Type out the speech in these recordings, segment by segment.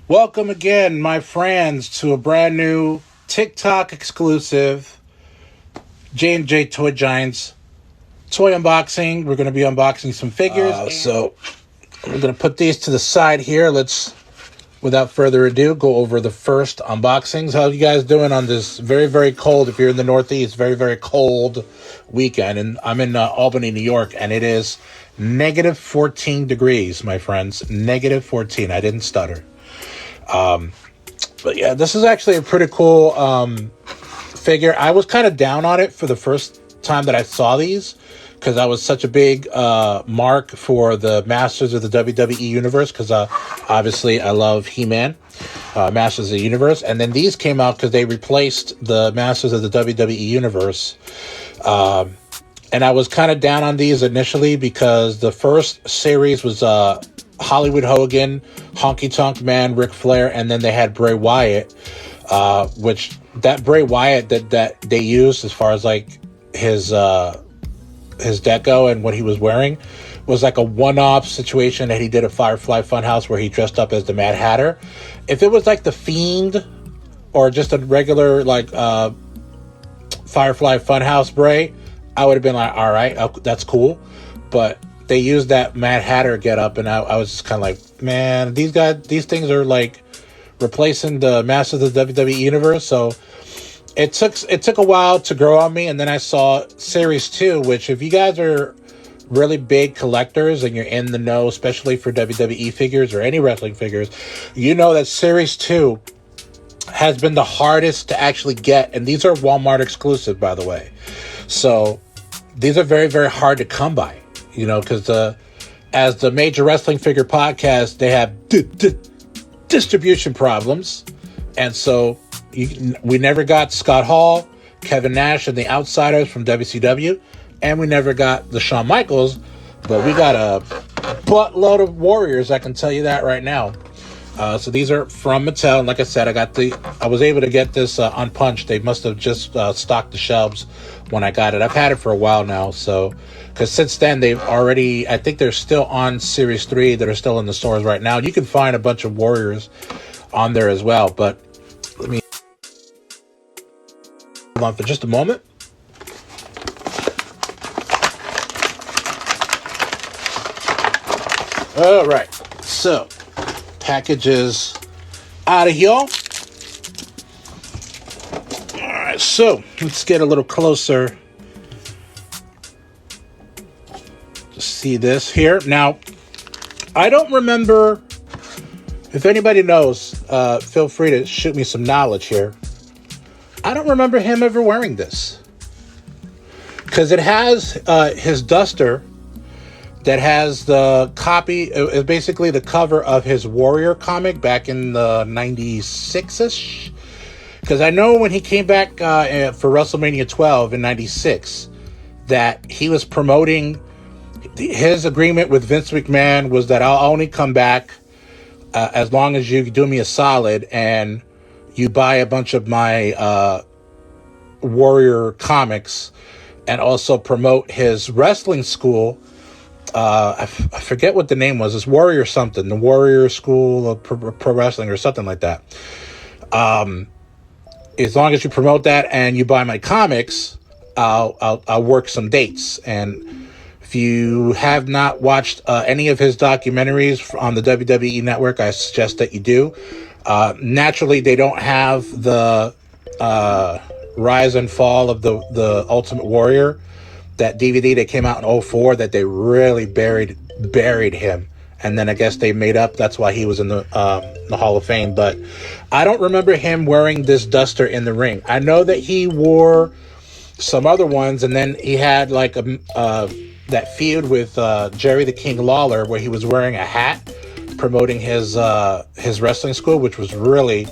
Welcome again, my friends, to a brand new TikTok exclusive J&J Toy Giants toy unboxing. We're going to be unboxing some figures. So we're going to put these to the side here. Let's, without further ado, go over the first unboxings. How are you guys doing on this very, very cold, if you're in the Northeast, very, very cold weekend? And I'm in Albany, New York, and it is negative 14 degrees, my friends. Negative 14. I didn't stutter. But yeah, this is actually a pretty cool figure. I was kind of down on it for the first time that I saw these, because I was such a big mark for the Masters of the WWE Universe, because obviously I love He-Man, Masters of the Universe. And then these came out because they replaced the Masters of the WWE Universe. And I was kind of down on these initially because the first series was Hollywood Hogan, Honky Tonk Man, Ric Flair, and then they had Bray Wyatt, which that Bray Wyatt that they used as far as like his deco and what he was wearing was like a one-off situation that he did at Firefly Funhouse where he dressed up as the Mad Hatter. If it was like the Fiend or just a regular like Firefly Funhouse Bray, I would have been like, all right, that's cool. But they used that Mad Hatter get up, and I was just kind of like, man, these things are like replacing the Masters of the WWE Universe. So it took a while to grow on me, and then I saw Series 2, which if you guys are really big collectors and you're in the know, especially for WWE figures or any wrestling figures, you know that Series 2 has been the hardest to actually get, and these are Walmart exclusive, by the way. So these are very, very hard to come by. You know, because as the Major Wrestling Figure Podcast, they have distribution problems. And so we never got Scott Hall, Kevin Nash, and the Outsiders from WCW. And we never got the Shawn Michaels. But we got a buttload of Warriors, I can tell you that right now. So these are from Mattel. And like I said, I was able to get this unpunched. They must have just stocked the shelves when I got it. I've had it for a while now. So, because since then they've already, I think they're still on Series 3 that are still in the stores right now. You can find a bunch of Warriors on there as well. But let me hold on for just a moment. All right. So, packages out of here. All right, so let's get a little closer to see this here. Now, I don't remember, if anybody knows, feel free to shoot me some knowledge here. I don't remember him ever wearing this, because it has his duster that has the copy, basically the cover of his Warrior comic back in the 96-ish. Because I know when he came back for WrestleMania 12 in 96, that he was promoting, his agreement with Vince McMahon was that I'll only come back as long as you do me a solid and you buy a bunch of my Warrior comics and also promote his wrestling school. I forget what the name was. It's Warrior something, the Warrior School of Pro Wrestling or something like that. As long as you promote that and you buy my comics, I'll work some dates. And if you have not watched any of his documentaries on the WWE Network, I suggest that you do. Naturally, they don't have the rise and fall of the Ultimate Warrior, that DVD that came out in 2004 that they really buried him, and then I guess they made up. That's why he was in the Hall of Fame. But I don't remember him wearing this duster in the ring. I know that he wore some other ones, and then he had like that feud with Jerry the King Lawler, where he was wearing a hat promoting his wrestling school, which was really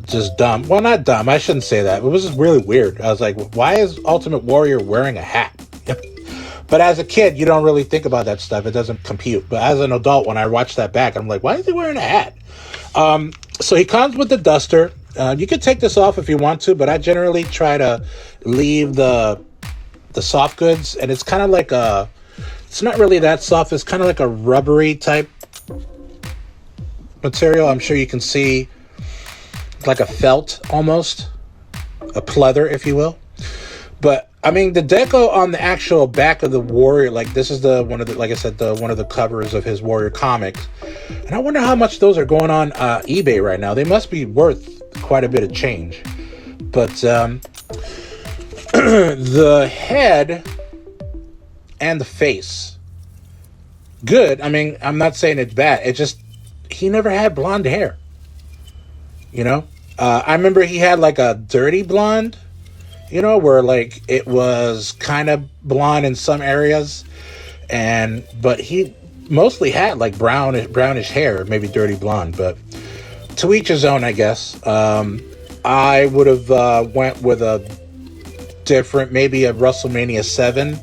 just dumb. Well, not dumb, I shouldn't say that. It was just really weird. I was like, why is Ultimate Warrior wearing a hat? But as a kid, you don't really think about that stuff. It doesn't compute. But as an adult, when I watch that back, I'm like, why is he wearing a hat? So he comes with the duster. You can take this off if you want to, but I generally try to leave the soft goods. And it's kind of like It's not really that soft. It's kind of like a rubbery type material. I'm sure you can see like a felt almost, a pleather, if you will. But I mean, the deco on the actual back of the Warrior, like this is one of the covers of his Warrior comics, and I wonder how much those are going on eBay right now. They must be worth quite a bit of change. But the head and the face, good. I mean, I'm not saying it's bad. It just, he never had blonde hair. You know, I remember he had like a dirty blonde, you know, where like it was kind of blonde in some areas, but he mostly had like brownish hair, maybe dirty blonde. But to each his own, I guess. I would have went with a different, maybe a WrestleMania 7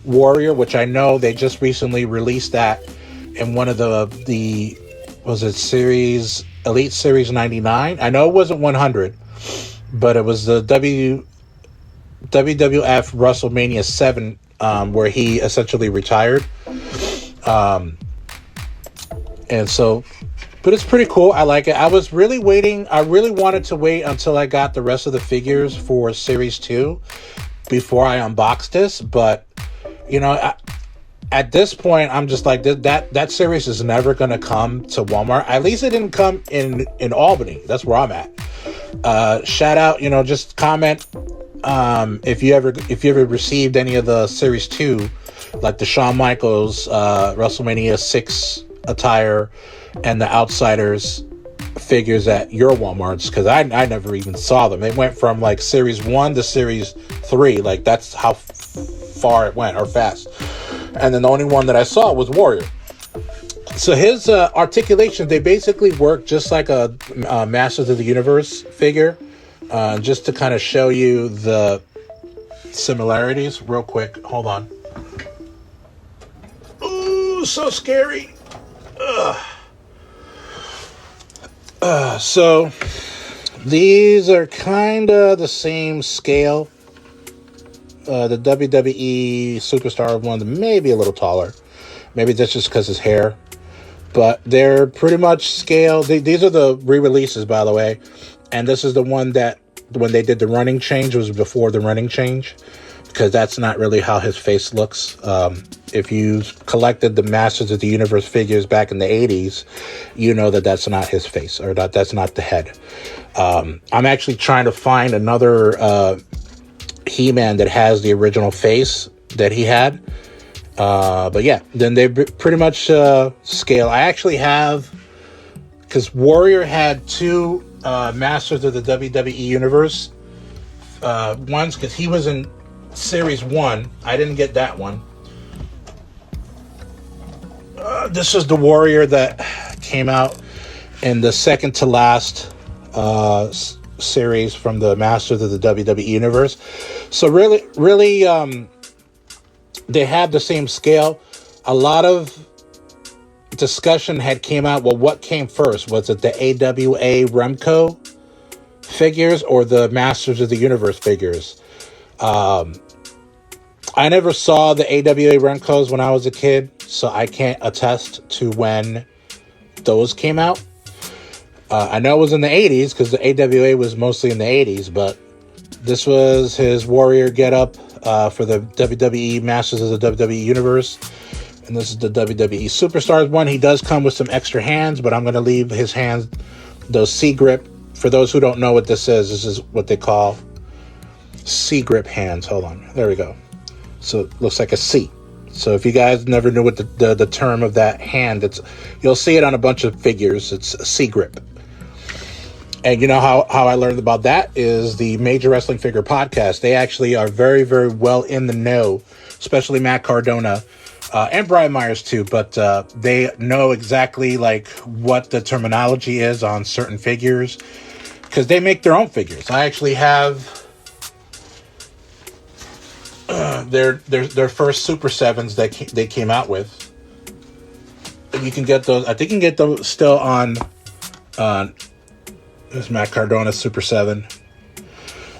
Warrior, which I know they just recently released that in one of the was it series Elite Series 99? I know it wasn't 100, but it was the WWF WrestleMania 7, where he essentially retired. And so, but it's pretty cool. I like it. I was really waiting. I really wanted to wait until I got the rest of the figures for Series 2 before I unboxed this. But, you know, at this point, I'm just like, that series is never going to come to Walmart. At least it didn't come in Albany. That's where I'm at. Shout out, you know, just comment if you ever received any of the Series 2, like the Shawn Michaels WrestleMania 6 attire and the Outsiders figures at your Walmarts, because I never even saw them. It went from like Series 1 to Series 3. Like, that's how far it went, or fast. And then the only one that I saw was Warrior. So his articulations, they basically work just like a Masters of the Universe figure. Just to kind of show you the similarities real quick. Hold on. Ooh, so scary. So these are kind of the same scale. The WWE Superstar one, maybe a little taller. Maybe that's just because his hair. But they're pretty much scale. These are the re-releases, by the way. And this is the one that, when they did the running change, was before the running change. Because that's not really how his face looks. If you collected the Masters of the Universe figures back in the 80s, you know that that's not his face, or that's not the head. I'm actually trying to find another He-Man that has the original face that he had. But yeah, then they pretty much scale. I actually have, because Warrior had two Masters of the WWE Universe ones, because he was in Series 1. I didn't get that one. This is the Warrior that came out in the second to last series from the Masters of the WWE Universe. So really, they have the same scale. A lot of discussion had came out. Well, what came first? Was it the AWA Remco figures or the Masters of the Universe figures? I never saw the AWA Remcos when I was a kid, so I can't attest to when those came out. I know it was in the 80s, because the AWA was mostly in the 80s, but this was his Warrior getup for the WWE Masters of the WWE Universe. And this is the WWE Superstars one. He does come with some extra hands, but I'm going to leave his hands, those C-grip. For those who don't know what this is what they call C-grip hands. Hold on. There we go. So it looks like a C. So if you guys never knew what the term of that hand, you'll see it on a bunch of figures. It's a C-grip. And you know how I learned about that is the Major Wrestling Figure Podcast. They actually are very, very well in the know, especially Matt Cardona and Brian Myers too. But they know exactly like what the terminology is on certain figures, because they make their own figures. I actually have their first Super 7s that they came out with. And you can get those. I think you can get those still on. There's Matt Cardona Super 7.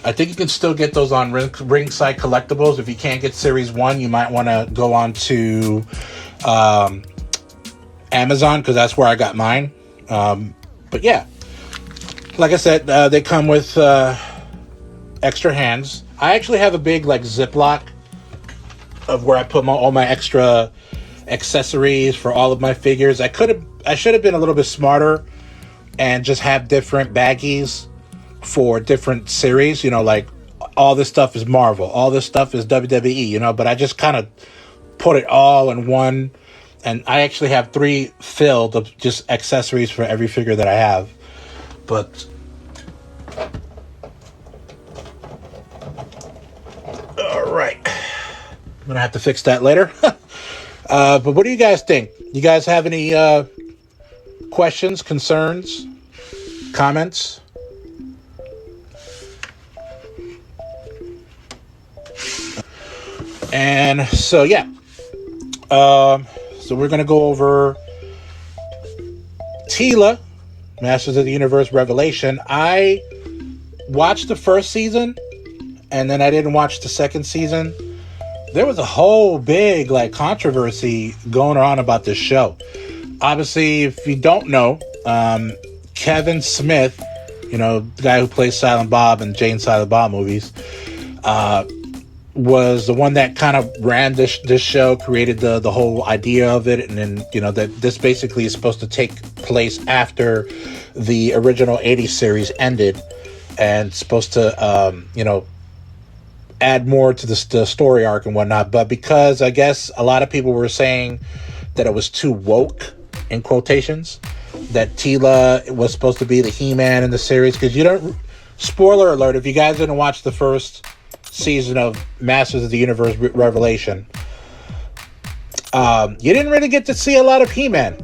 I think you can still get those on Ringside Collectibles. If you can't get Series 1, you might want to go on to Amazon, because that's where I got mine. But yeah, like I said, they come with extra hands. I actually have a big like Ziploc of where I put all my extra accessories for all of my figures. I should have been a little bit smarter and just have different baggies for different series. Like all this stuff is Marvel, all this stuff is WWE. But I just kind of put it all in one, and I actually have 3 filled of just accessories for every figure that I have. But all right, I'm gonna have to fix that later. But what do you guys think? You guys have any questions, concerns, comments? And so yeah, so we're gonna go over Teela, Masters of the Universe Revelation. I watched the first season, and then I didn't watch the second season. There was a whole big like controversy going on about this show. Obviously, if you don't know, Kevin Smith, the guy who plays Silent Bob in Jay and Silent Bob movies, was the one that kind of ran this show, created the whole idea of it, and then that this basically is supposed to take place after the original 80s series ended, and supposed to add more to the story arc and whatnot. But because I guess a lot of people were saying that it was too woke, in quotations, that Teela was supposed to be the He-Man in the series, because spoiler alert, if you guys didn't watch the first season of Masters of the Universe Revelation, you didn't really get to see a lot of He-Man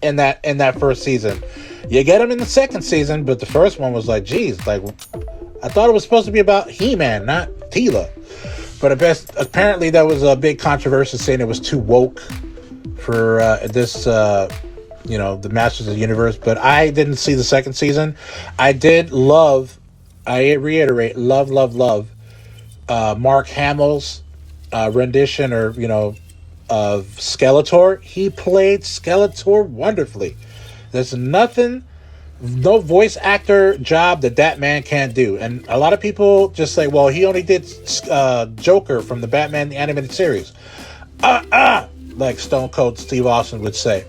in that first season. You get him in the second season, but the first one was like, geez, like I thought it was supposed to be about He-Man, not Teela. But apparently there was a big controversy saying it was too woke for this, the Masters of the Universe. But I didn't see the second season. I did love, I reiterate, love Mark Hamill's rendition, or of Skeletor. He played Skeletor wonderfully. There's no voice actor job that man can't do. And a lot of people just say, well, he only did Joker from the Batman animated series. Like Stone Cold Steve Austin would say.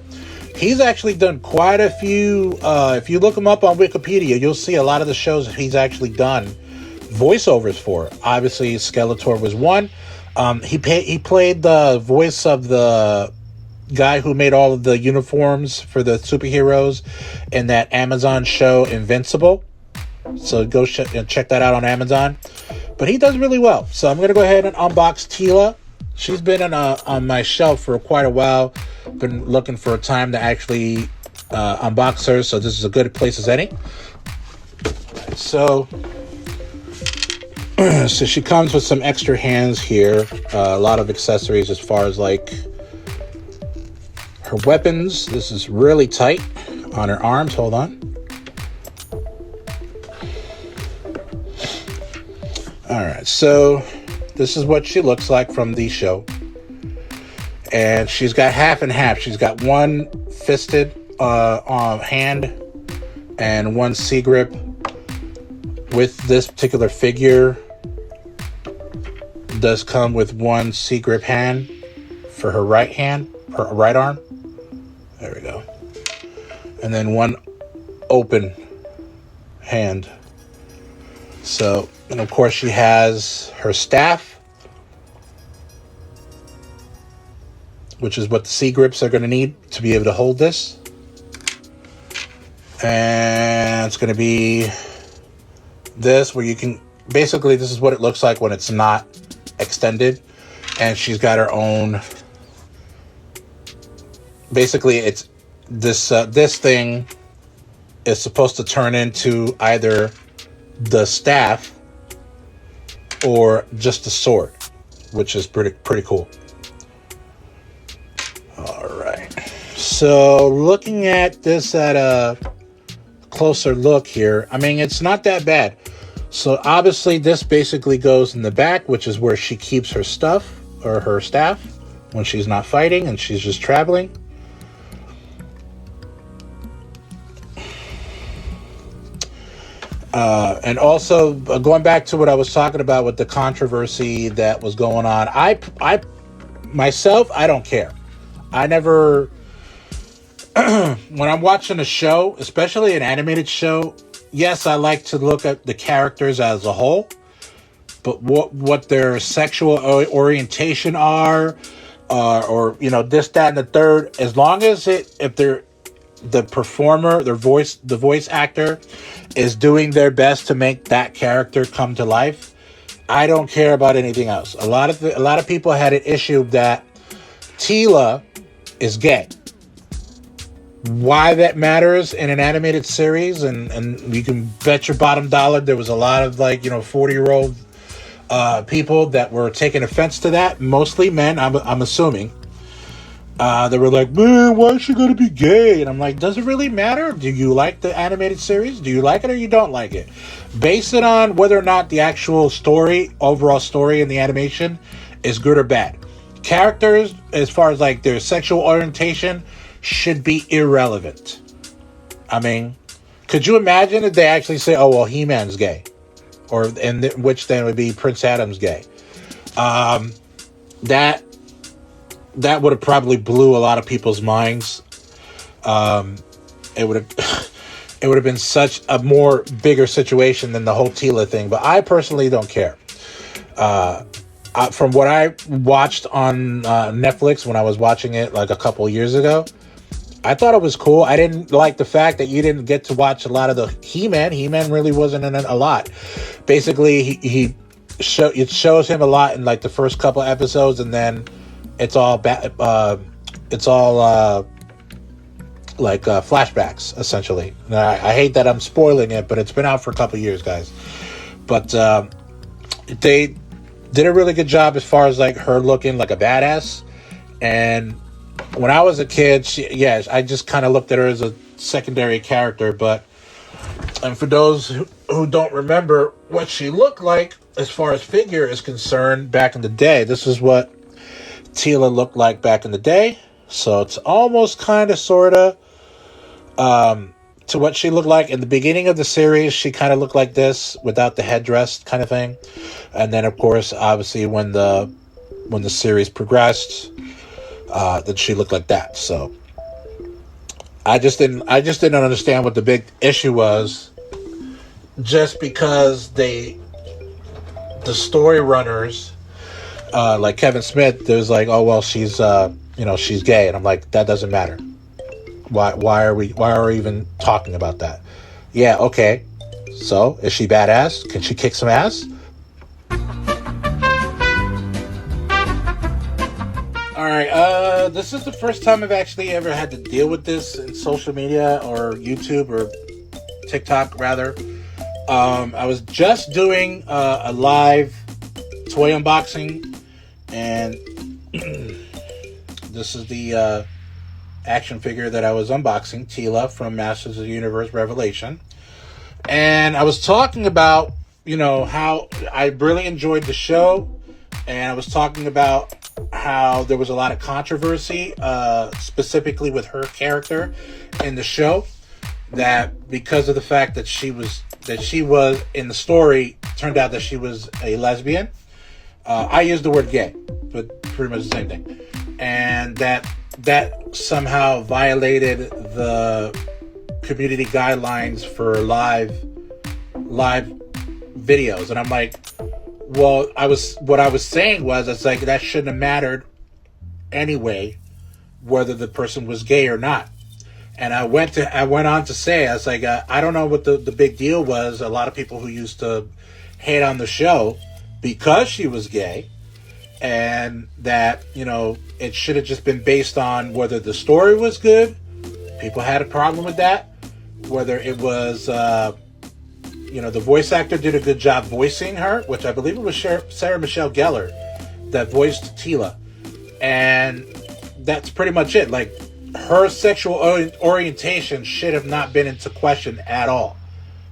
He's actually done quite a few. If you look him up on Wikipedia, you'll see a lot of the shows that he's actually done voiceovers for. Obviously, Skeletor was one. He played the voice of the guy who made all of the uniforms for the superheroes in that Amazon show Invincible. So go check that out on Amazon. But he does really well. So I'm going to go ahead and unbox Teela. She's been on my shelf for quite a while. Been looking for a time to actually unbox her. So this is a good place as any. So she comes with some extra hands here. A lot of accessories as far as like her weapons. This is really tight on her arms. Hold on. All right, so this is what she looks like from the show. And she's got half and half. She's got one fisted hand and one C grip. With this particular figure, does come with one C grip hand for her right hand, her right arm. There we go. And then one open hand. So, and of course she has her staff, which is what the C grips are going to need to be able to hold this. And it's going to be this, where you can, basically this is what it looks like when it's not extended. And she's got her own, basically it's this thing is supposed to turn into either the staff or just the sword, which is pretty cool. All right, so looking at this at a closer look here, I mean, it's not that bad. So obviously this basically goes in the back, which is where she keeps her stuff or her staff when she's not fighting and she's just traveling. And also going back to what I was talking about with the controversy that was going on, I myself, I don't care. I never, when I'm watching a show, especially an animated show, yes, I like to look at the characters as a whole, but what their sexual orientation are, or you know, this, that, and the third, as long as if they're the performer, the voice actor is doing their best to make that character come to life, I don't care about anything else. A lot of people had an issue that Teela is gay. Why that matters in an animated series, and you can bet your bottom dollar there was a lot of 40-year-old people that were taking offense to that, mostly men, I'm assuming. They were like, man, why is she going to be gay? And I'm like, does it really matter? Do you like the animated series? Do you like it or you don't like it? Base it on whether or not the actual overall story in the animation is good or bad. Characters, as far as their sexual orientation, should be irrelevant. I mean, could you imagine if they actually say, oh, well, He-Man's gay? Which then would be Prince Adam's gay. That would have probably blew a lot of people's minds. It would have been such a more bigger situation than the whole Teela thing. But I personally don't care. From what I watched on Netflix when I was watching it a couple years ago, I thought it was cool. I didn't like the fact that you didn't get to watch a lot of the He-Man. He-Man really wasn't in it a lot. Basically, it shows him a lot in the first couple episodes, and then it's all flashbacks, essentially. I hate that I'm spoiling it, but it's been out for a couple years, guys. But they did a really good job as far as her looking like a badass. And when I was a kid, I just kind of looked at her as a secondary character. And for those who don't remember what she looked like as far as figure is concerned back in the day, this is what Teela looked like back in the day. So it's almost kind of sort of to what she looked like in the beginning of the series. She kind of looked like this without the headdress kind of thing. And then of course, obviously when the series progressed, then she looked like that. So I just didn't understand what the big issue was, just because the story runners, like Kevin Smith, there's oh well, she's she's gay, and I'm like, that doesn't matter. Why are we even talking about that? Yeah, okay. So is she badass? Can she kick some ass? All right. This is the first time I've actually ever had to deal with this in social media or YouTube or TikTok rather. I was just doing a live toy unboxing. And this is the action figure that I was unboxing, Teela from Masters of the Universe Revelation. And I was talking about, how I really enjoyed the show. And I was talking about how there was a lot of controversy, specifically with her character in the show. That because of the fact that she was in the story, turned out that she was a lesbian. I use the word gay, but pretty much the same thing. And that somehow violated the community guidelines for live videos. And I'm like, well, what I was saying was, it's that shouldn't have mattered anyway, whether the person was gay or not. And I went on to say, I was like, I don't know what the big deal was. A lot of people who used to hate on the show because she was gay, and that, it should have just been based on whether the story was good. People had a problem with that. Whether it was, the voice actor did a good job voicing her, which I believe it was Sarah Michelle Gellar that voiced Teela. And that's pretty much it. Her sexual orientation should have not been into question at all.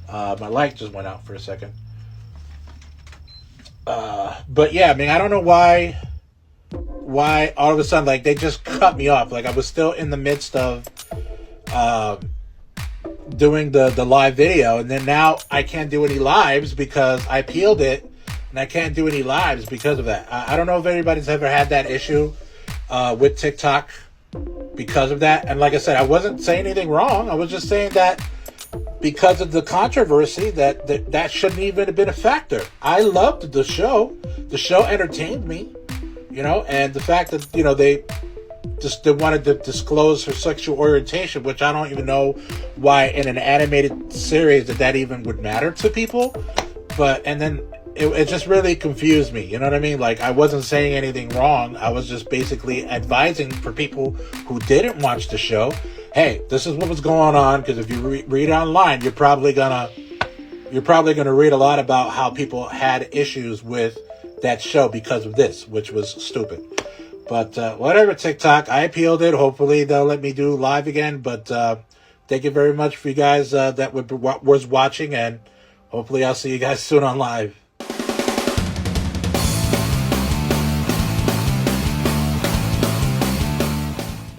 My light just went out for a second. But yeah, I mean, I don't know why all of a sudden, like, they just cut me off. Like, I was still in the midst of doing the live video, and then now I can't do any lives because I peeled it, and I can't do any lives because of that. I don't know if anybody's ever had that issue with TikTok because of that. And like I said, I wasn't saying anything wrong. I was just saying that because of the controversy, that shouldn't even have been a factor. I loved the show. The show entertained me, you know, and the fact that, you know, they wanted to disclose her sexual orientation, which I don't even know why in an animated series that even would matter to people. But, and then it just really confused me. You know what I mean? Like, I wasn't saying anything wrong. I was just basically advising for people who didn't watch the show, hey, this is what was going on. Because if you read online, you're probably gonna read a lot about how people had issues with that show because of this, which was stupid. But whatever, TikTok, I appealed it. Hopefully they'll let me do live again. But thank you very much for you guys that was watching, and hopefully I'll see you guys soon on live.